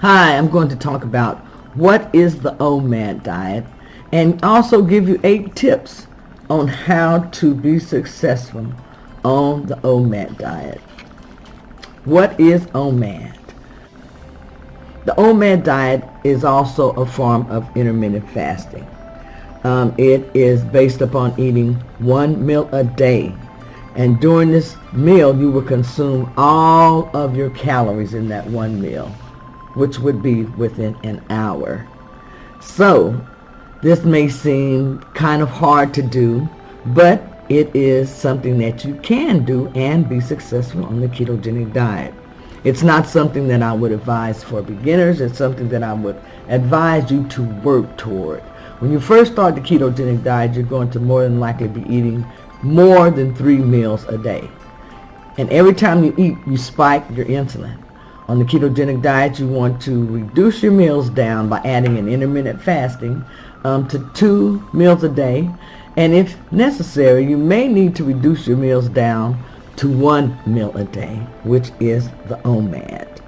Hi, I'm going to talk about what is the OMAD diet and also give you 8 tips on how to be successful on the OMAD diet. What is OMAD? The OMAD diet is also a form of intermittent fasting. It is based upon eating 1 meal a day, and during this meal you will consume all of your calories in that one meal, which would be within an hour. So this may seem kind of hard to do, but it is something that you can do and be successful on the ketogenic diet. It's not something that I would advise for beginners. It's something that I would advise you to work toward. When you first start the ketogenic diet, you're going to more than likely be eating more than 3 meals a day. And every time you eat, you spike your insulin. On the ketogenic diet, you want to reduce your meals down by adding an intermittent fasting to 2 meals a day. And if necessary, you may need to reduce your meals down to 1 meal a day, which is the OMAD.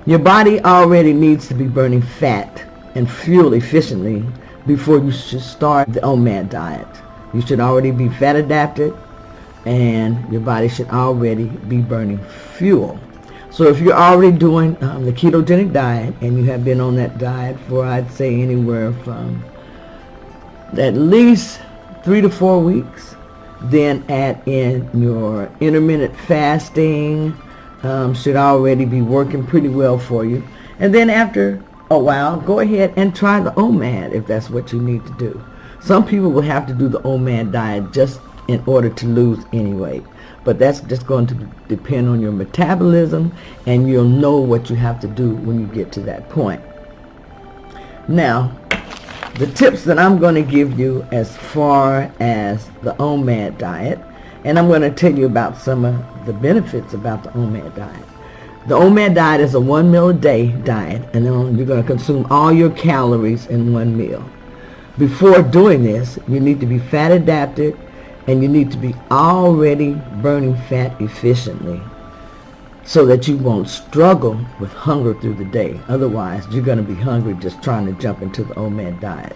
Your body already needs to be burning fat and fuel efficiently before you should start the OMAD diet. You should already be fat adapted, and your body should already be burning fuel. So if you're already doing the ketogenic diet and you have been on that diet for, I'd say, anywhere from at least 3 to 4 weeks, then add in your intermittent fasting. Should already be working pretty well for you. And then after a while, go ahead and try the OMAD if that's what you need to do. Some people will have to do the OMAD diet just in order to lose any weight. But that's just going to depend on your metabolism, and you'll know what you have to do when you get to that point. Now, the tips that I'm going to give you as far as the OMAD diet, and I'm going to tell you about some of the benefits about the OMAD diet. The OMAD diet is a 1 meal a day diet, and then you're going to consume all your calories in 1 meal. Before doing this, you need to be fat adapted, and you need to be already burning fat efficiently so that you won't struggle with hunger through the day. Otherwise, you're going to be hungry just trying to jump into the OMAD diet.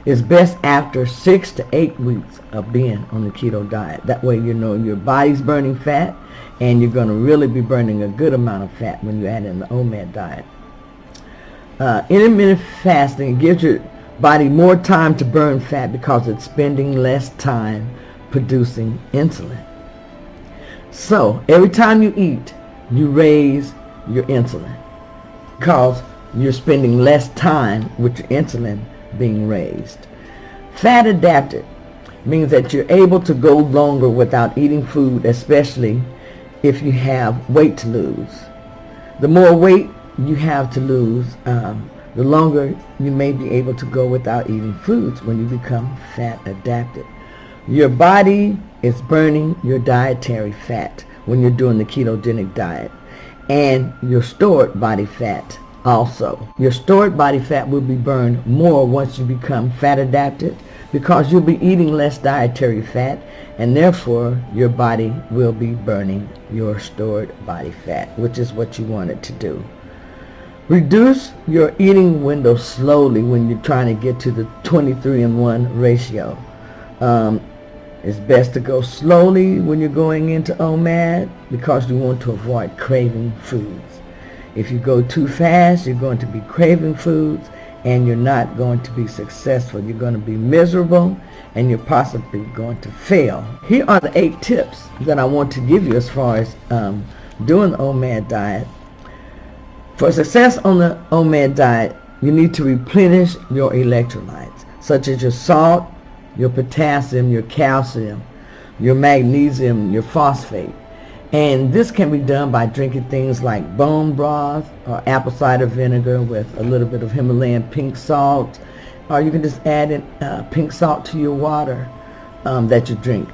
It's best after 6 to 8 weeks of being on the keto diet. That way you know your body's burning fat, and you're going to really be burning a good amount of fat when you add in the OMAD diet. Intermittent fasting gives your body more time to burn fat because it's spending less time producing insulin. So every time you eat, you raise your insulin because you're spending less time with your insulin being raised. Fat adapted means that you're able to go longer without eating food, especially if you have weight to lose. The more weight you have to lose, the longer you may be able to go without eating foods when you become fat adapted. Your body is burning your dietary fat when you're doing the ketogenic diet, and your stored body fat also. Your stored body fat will be burned more once you become fat adapted because you'll be eating less dietary fat, and therefore your body will be burning your stored body fat, which is what you want it to do. Reduce your eating window slowly when you're trying to get to the 23:1 ratio. It's best to go slowly when you're going into OMAD because you want to avoid craving foods. If you go too fast, you're going to be craving foods, and you're not going to be successful. You're going to be miserable, and you're possibly going to fail. Here are the 8 tips that I want to give you as far as doing the OMAD diet. For success on the OMAD diet, you need to replenish your electrolytes, such as your salt, your potassium, your calcium, your magnesium, your phosphate. And this can be done by drinking things like bone broth or apple cider vinegar with a little bit of Himalayan pink salt, or you can just add in pink salt to your water that you drink.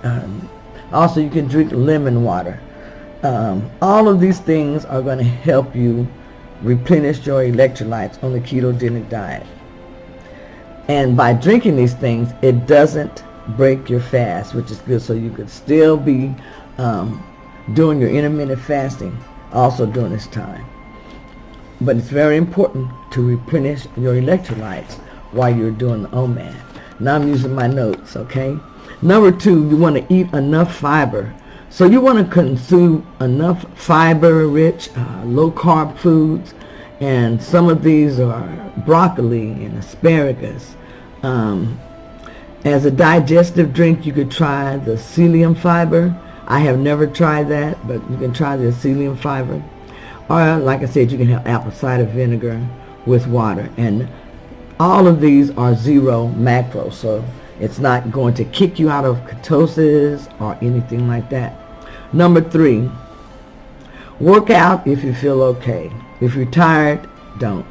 Also, you can drink lemon water. All of these things are going to help you replenish your electrolytes on the ketogenic diet. And by drinking these things, it doesn't break your fast, which is good. So you could still be doing your intermittent fasting also during this time. But it's very important to replenish your electrolytes while you're doing the OMAD. Now I'm using my notes, okay? Number 2, you want to eat enough fiber. So you want to consume enough fiber-rich, low-carb foods, and some of these are broccoli and asparagus. As a digestive drink, you could try the psyllium fiber. I have never tried that, but you can try the psyllium fiber. Or, like I said, you can have apple cider vinegar with water. And all of these are 0 macros, so it's not going to kick you out of ketosis or anything like that. Number 3, work out if you feel okay. If you're tired, don't.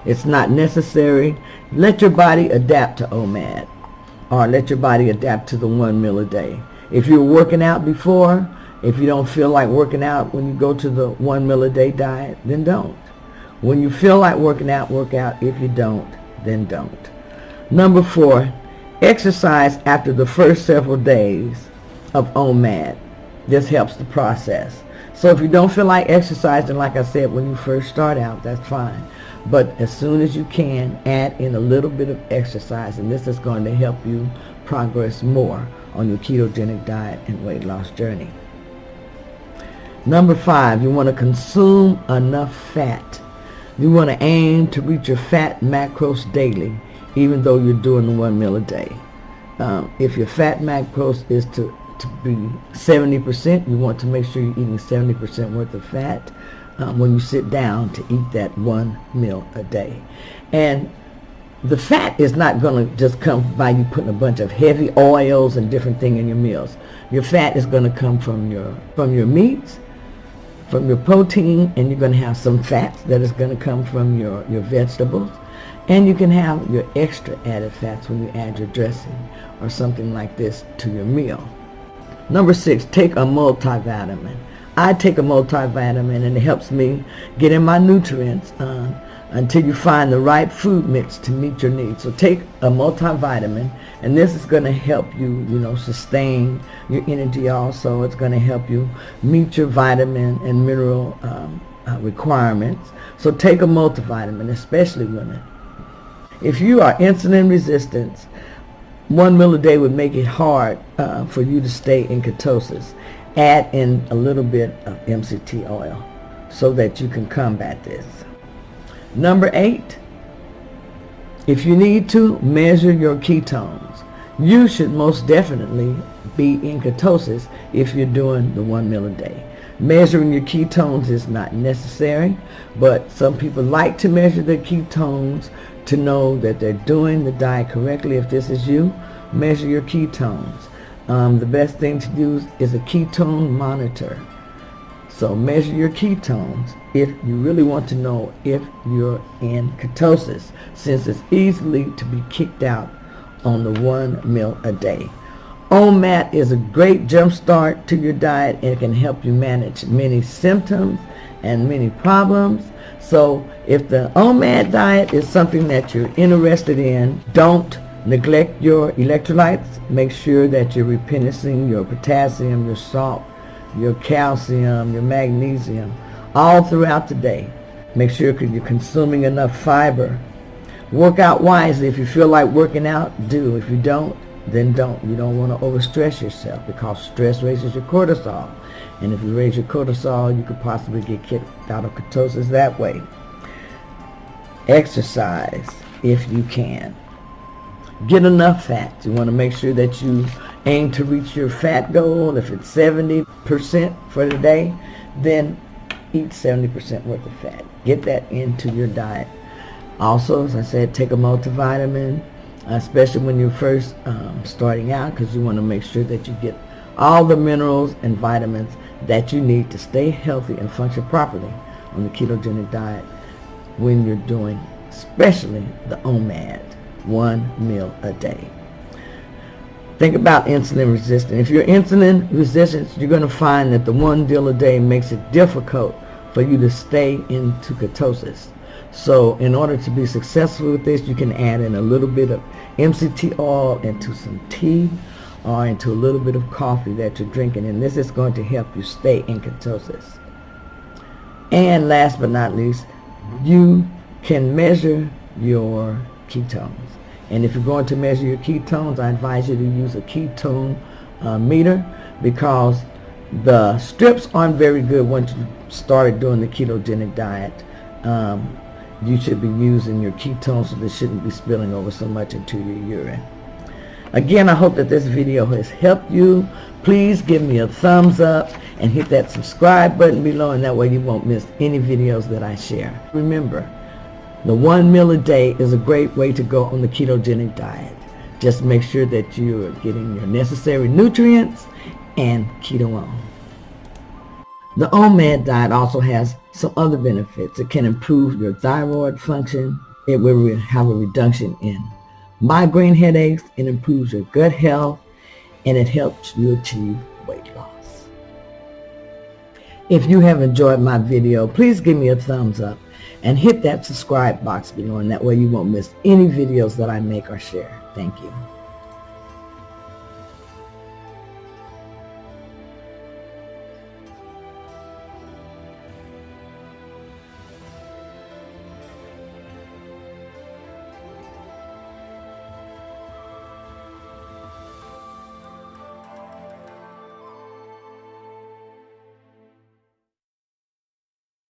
It's not necessary. Let your body adapt to OMAD, or let your body adapt to the 1 meal a day. If you're working out before, if you don't feel like working out when you go to the 1 meal a day diet, then don't. When you feel like working out, work out. If you don't, then don't. Number 4, exercise after the first several days of OMAD. This helps the process. So if you don't feel like exercising, like I said, when you first start out, that's fine. But as soon as you can, add in a little bit of exercise, and this is going to help you progress more on your ketogenic diet and weight loss journey. Number 5, you want to consume enough fat. You want to aim to reach your fat macros daily, even though you're doing the 1 meal a day. If your fat macros is to be 70%, you want to make sure you're eating 70% worth of fat when you sit down to eat that 1 meal a day. And the fat is not going to just come by you putting a bunch of heavy oils and different things in your meals. Your fat is going to come from your meats, from your protein, and you're going to have some fats that is going to come from your vegetables. And you can have your extra added fats when you add your dressing or something like this to your meal. Number 6, take a multivitamin. I take a multivitamin, and it helps me get in my nutrients until you find the right food mix to meet your needs. So take a multivitamin, and this is going to help you, sustain your energy also. It's going to help you meet your vitamin and mineral requirements. So take a multivitamin, especially women. If you are insulin resistant, 1 meal a day would make it hard for you to stay in ketosis. Add in a little bit of MCT oil so that you can combat this. Number 8, if you need to, measure your ketones. You should most definitely be in ketosis if you're doing the 1 meal a day. Measuring your ketones is not necessary, but some people like to measure their ketones to know that they're doing the diet correctly. If this is you, measure your ketones. The best thing to use is a ketone monitor. So measure your ketones if you really want to know if you're in ketosis, since it's easily to be kicked out on the 1 meal a day. OMAD is a great jump start to your diet, and it can help you manage many symptoms and many problems. So if the OMAD diet is something that you're interested in, don't neglect your electrolytes. Make sure that you're replenishing your potassium, your salt, your calcium, your magnesium, all throughout the day. Make sure you're consuming enough fiber. Work out wisely. If you feel like working out, do. If you don't, then don't. You don't want to overstress yourself, because stress raises your cortisol. And if you raise your cortisol, you could possibly get kicked out of ketosis that way. Exercise if you can. Get enough fat. You want to make sure that you aim to reach your fat goal. If it's 70% for the day, then eat 70% worth of fat. Get that into your diet. Also, as I said, take a multivitamin, especially when you're first starting out, because you want to make sure that you get all the minerals and vitamins that you need to stay healthy and function properly on the ketogenic diet when you're doing especially the OMAD, 1 meal a day. Think about insulin resistance. If you're insulin resistant, you're going to find that the 1 meal a day makes it difficult for you to stay into ketosis. So in order to be successful with this, you can add in a little bit of MCT oil into some tea or into a little bit of coffee that you're drinking, and this is going to help you stay in ketosis. And last but not least, you can measure your ketones. And if you're going to measure your ketones, I advise you to use a ketone meter, because the strips aren't very good once you started doing the ketogenic diet. You should be using your ketones, so they shouldn't be spilling over so much into your urine. Again, I hope that this video has helped you. Please give me a thumbs up and hit that subscribe button below, and that way you won't miss any videos that I share. Remember, the 1 meal a day is a great way to go on the ketogenic diet. Just make sure that you are getting your necessary nutrients and keto on. The OMAD diet also has some other benefits. It can improve your thyroid function. It will have a reduction in migraine headaches. It improves your gut health, and it helps you achieve weight loss. If you have enjoyed my video, please give me a thumbs up and hit that subscribe box below, and that way you won't miss any videos that I make or share. Thank you.